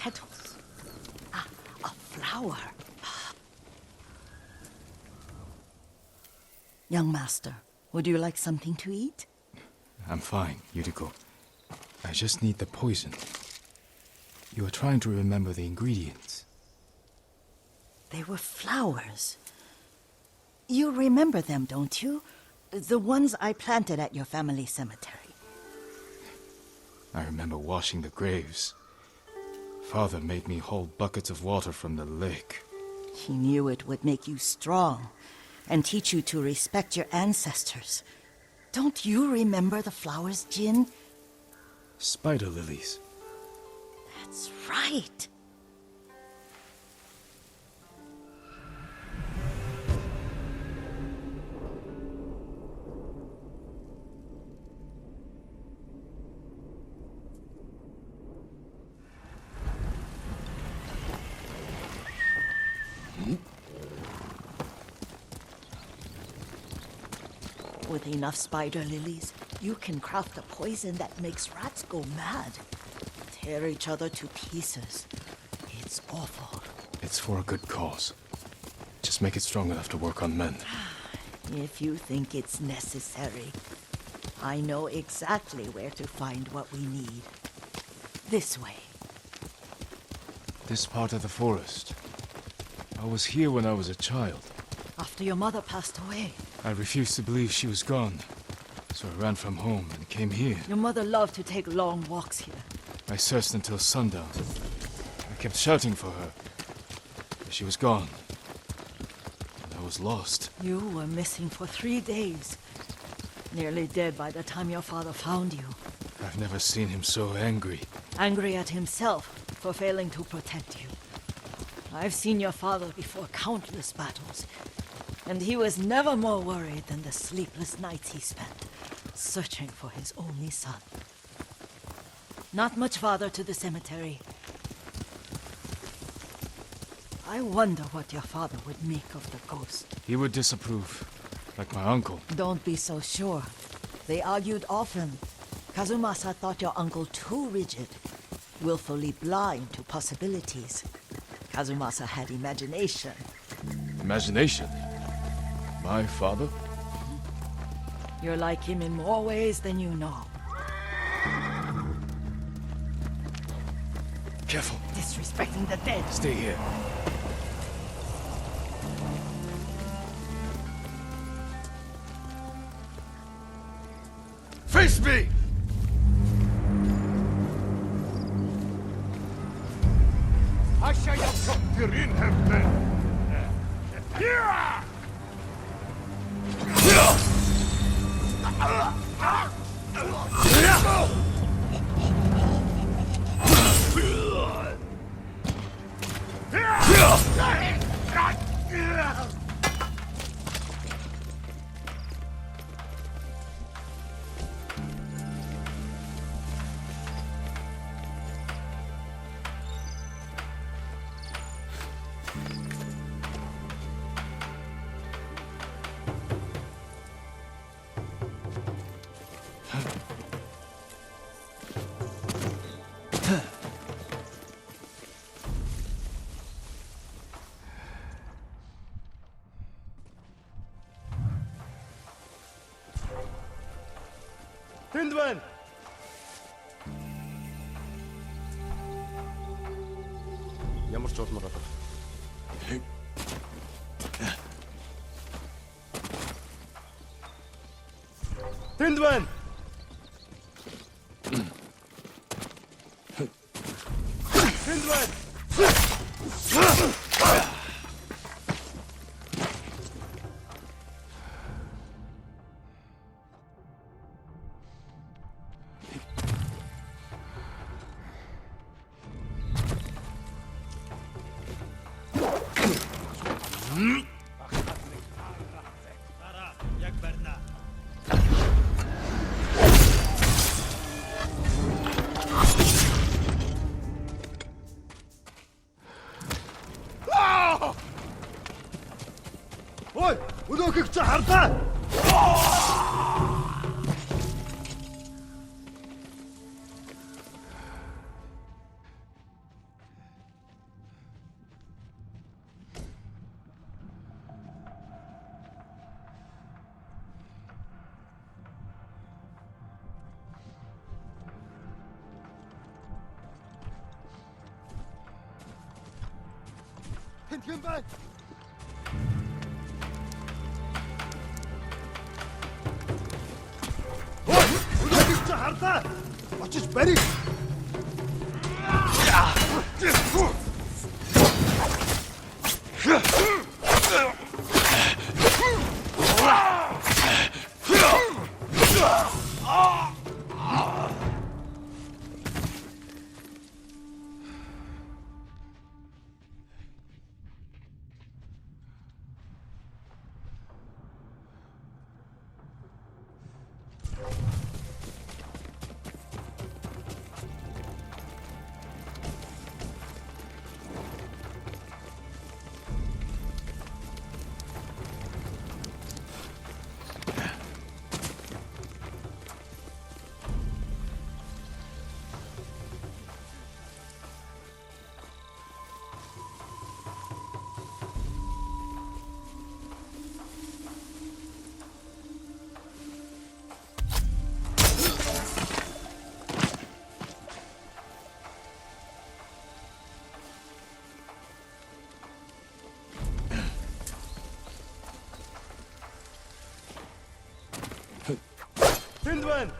petals. Ah, a flower. Young master, would you like something to eat? I'm fine, Yuriko. I just need the poison. You are trying to remember the ingredients. They were flowers. You remember them, don't you? The ones I planted at your family cemetery. I remember washing the graves. Father made me hold buckets of water from the lake. He knew it would make you strong and teach you to respect your ancestors. Don't you remember the flowers, Jin? Spider lilies. That's right. With enough spider lilies, you can craft a poison that makes rats go mad. Tear each other to pieces. It's awful. It's for a good cause. Just make it strong enough to work on men. If you think it's necessary, I know exactly where to find what we need. This way. This part of the forest. I was here when I was a child. After your mother passed away. I refused to believe she was gone. So I ran from home and came here. Your mother loved to take long walks here. I searched until sundown. I kept shouting for her. But she was gone. And I was lost. You were missing for 3 days. Nearly dead by the time your father found you. I've never seen him so angry. Angry at himself for failing to protect you. I've seen your father before countless battles. And he was never more worried than the sleepless nights he spent searching for his only son. Not much farther to the cemetery. I wonder what your father would make of the ghost. He would disapprove, like my uncle. Don't be so sure. They argued often. Kazumasa thought your uncle too rigid, willfully blind to possibilities. Kazumasa had imagination. Imagination? My father? You're like him in more ways than you know. Careful. Disrespecting the dead. Stay here. Face me! 아시아야 적들인 햄맨. Hindman! Ямар ч улмаар байна. Hindman! Hindman! Ой, өнөөхийг чи харлаа. тэнтгэн байна. Ой, өнөөдөр чи харлаа. Очиж барих. Тэнд байна.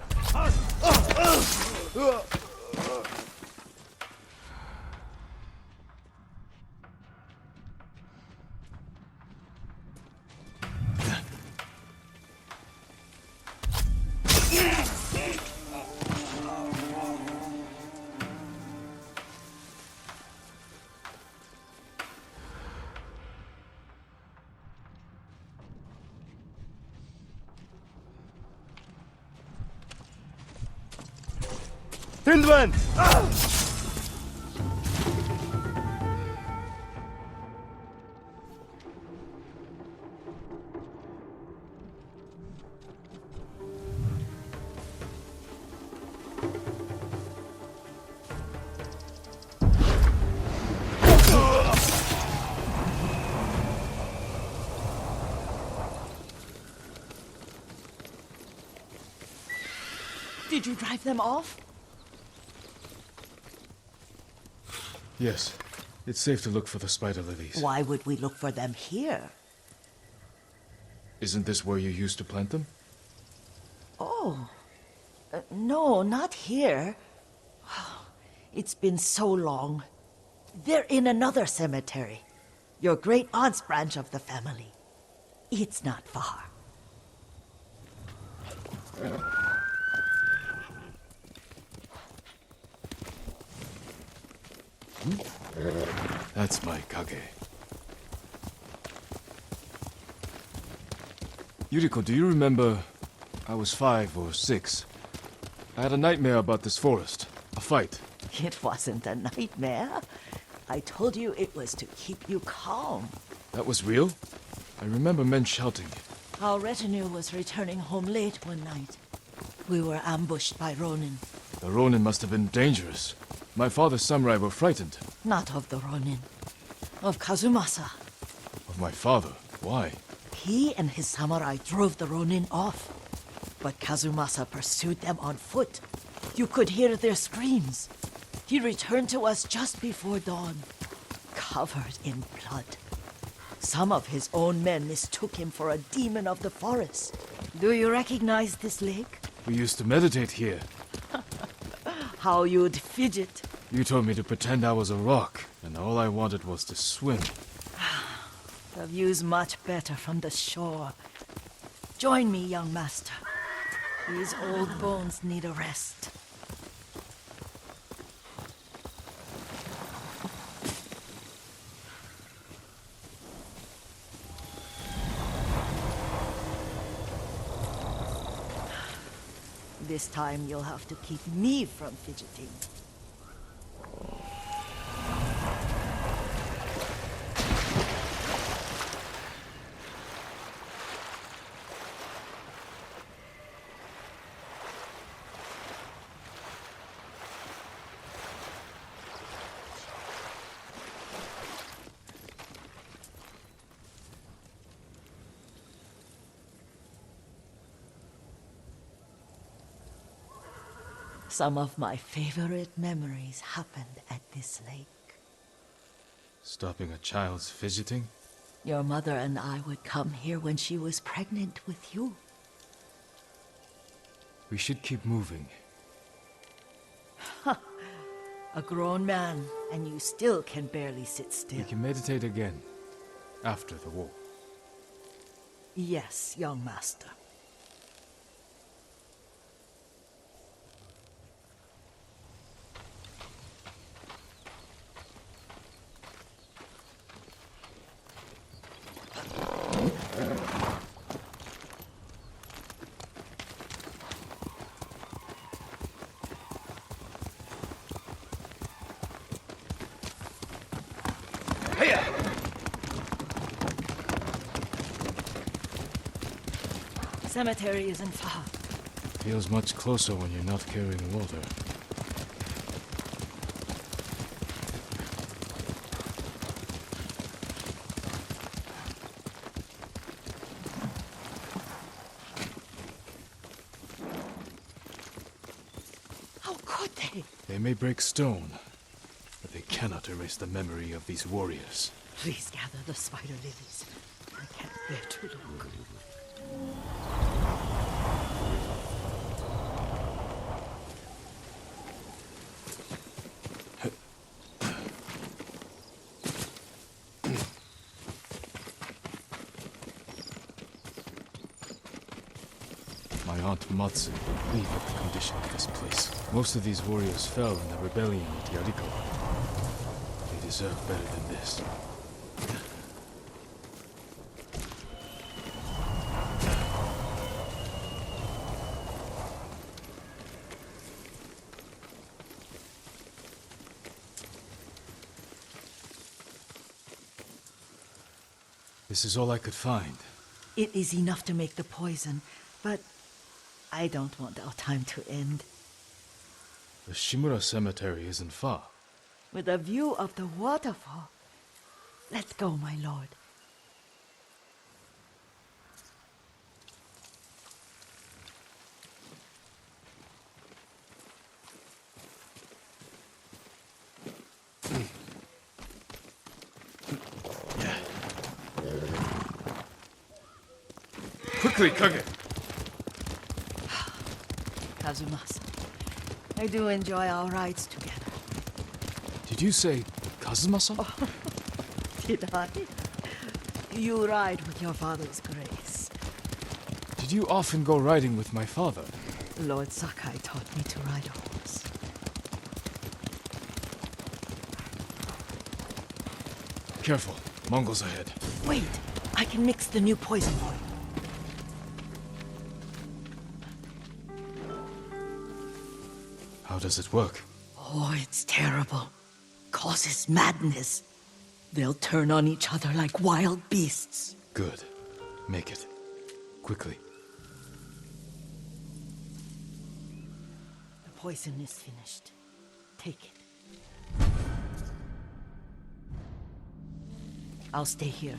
Тэнд байна. Did you drive them off? Yes. It's safe to look for the spider lilies. Why would we look for them here? Isn't this where you used to plant them? Oh. No, not here. It's been so long. They're in another cemetery. Your great aunt's branch of the family. It's not far. That's my kage. Yuriko, do you remember? I was 5 or 6. I had a nightmare about this forest. A fight. It wasn't a nightmare. I told you it was to keep you calm. That was real? I remember men shouting. Our retinue was returning home late one night. We were ambushed by Ronin. The Ronin must have been dangerous. My father's samurai were frightened. Not of the Ronin. Of Kazumasa. Of my father? Why? He and his samurai drove the Ronin off. But Kazumasa pursued them on foot. You could hear their screams. He returned to us just before dawn, covered in blood. Some of his own men mistook him for a demon of the forest. Do you recognize this lake? We used to meditate here. How you'd fidget. You told me to pretend I was a rock, and all I wanted was to swim. The view's much better from the shore. Join me, young master. These old bones need a rest. This time you'll have to keep me from fidgeting. Some of my favorite memories happened at this lake. Stopping a child's fidgeting? Your mother and I would come here when she was pregnant with you. We should keep moving. A grown man, and you still can barely sit still. We can meditate again. After the war. Yes, young master. Cemetery isn't far. Feels much closer when you're not carrying water. How could they? They may break stone, but they cannot erase the memory of these warriors. Please gather the spider lilies. I can't bear to look. My Aunt Matsu would weep at the condition of this place. Most of these warriors fell in the rebellion at Yariko. They deserve better than this. This is all I could find. It is enough to make the poison, but I don't want our time to end. The Shimura Cemetery isn't far. With a view of the waterfall. Let's go, my lord. Quickly, Kage! Kazumasa, I do enjoy our rides together. Did you say Kazumasa? Did I? You ride with your father's grace. Did you often go riding with my father? Lord Sakai taught me to ride a horse. Careful, Mongols ahead. Wait, I can mix the new poison for you. How does it work? Oh, it's terrible. Causes madness. They'll turn on each other like wild beasts. Good. Make it. Quickly. The poison is finished. Take it. I'll stay here.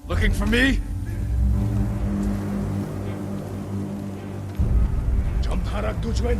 Looking for me? Jump tujuan.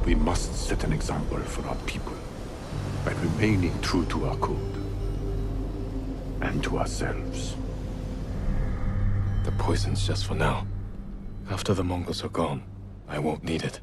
We must set an example for our people by remaining true to our code and to ourselves. The poison's just for now. After the Mongols are gone, I won't need it.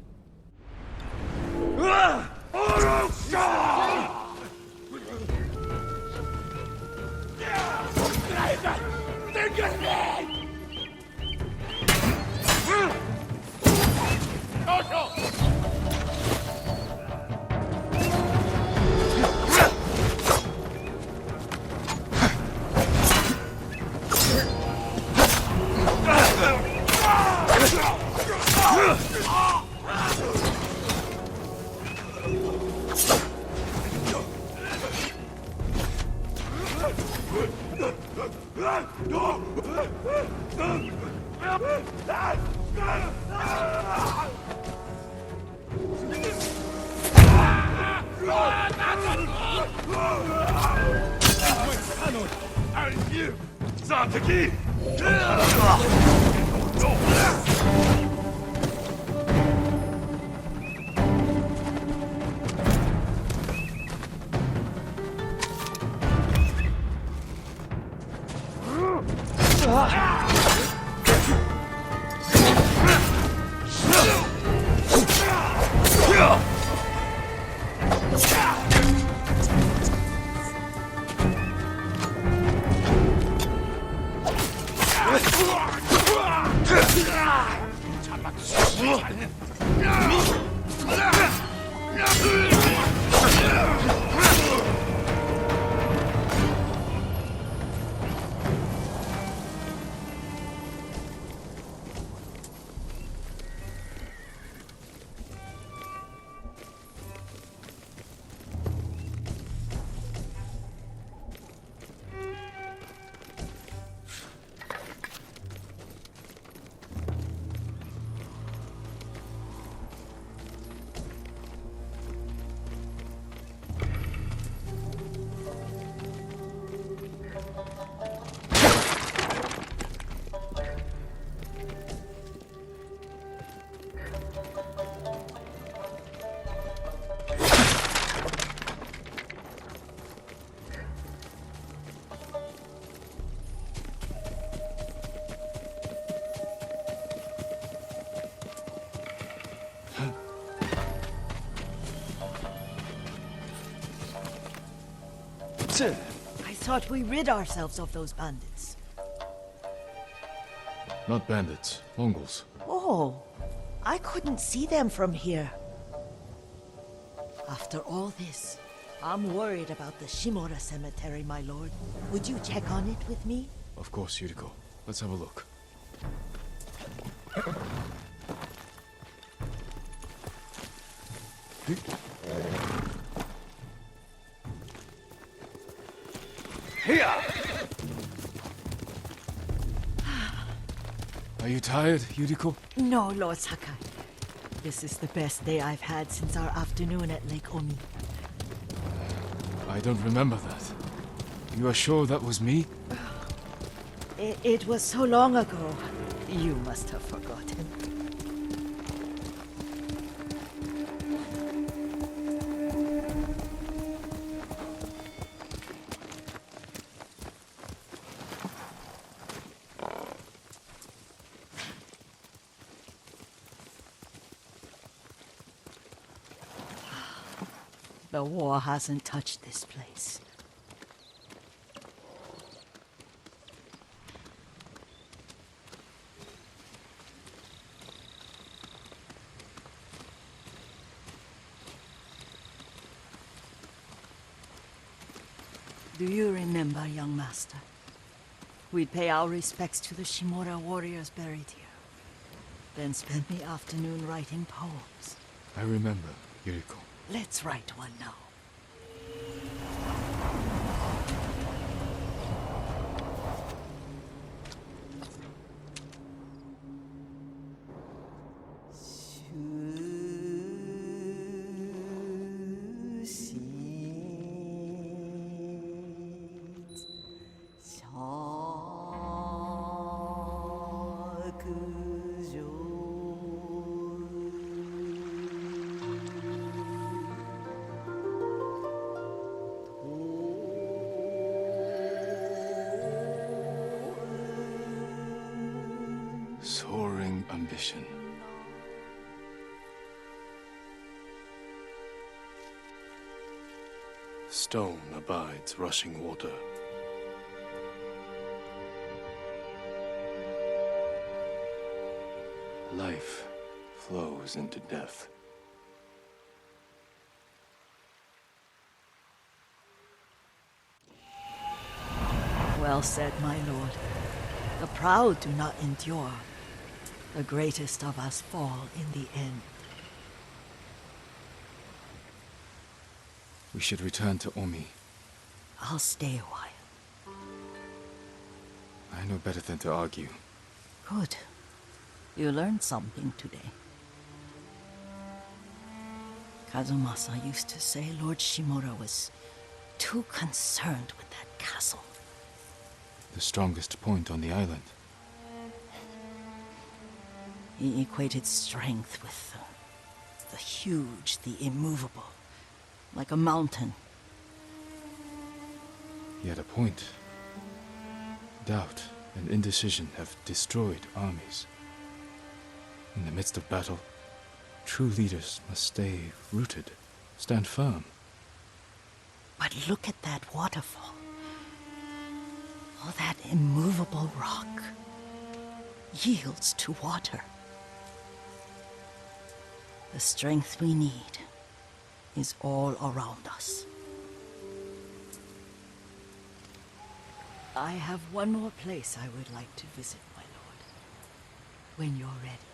I thought we rid ourselves of those bandits. Not bandits, Mongols. Oh, I couldn't see them from here. After all this, I'm worried about the Shimura cemetery, my lord. Would you check on it with me? Of course, Yuriko. Let's have a look. Are you tired, Yuriko? No, Lord Sakai. This is the best day I've had since our afternoon at Lake Omi. I don't remember that. You are sure that was me? It was so long ago. You must have forgotten. The war hasn't touched this place. Do you remember, young master? We'd pay our respects to the Shimura warriors buried here. Then spend the afternoon writing poems. I remember, Yuriko. Let's write one now. civilization. Stone abides rushing water. Life flows into death. Well said, my lord. The proud do not endure. The greatest of us fall in the end. We should return to Omi. I'll stay a while. I know better than to argue. Good. You learned something today. Kazumasa used to say Lord Shimura was too concerned with that castle. The strongest point on the island. He equated strength with the huge, the immovable, like a mountain. He had a point. Doubt and indecision have destroyed armies. In the midst of battle, true leaders must stay rooted, stand firm. But look at that waterfall. All that immovable rock yields to water. The strength we need is all around us. I have one more place I would like to visit, my lord. When you're ready.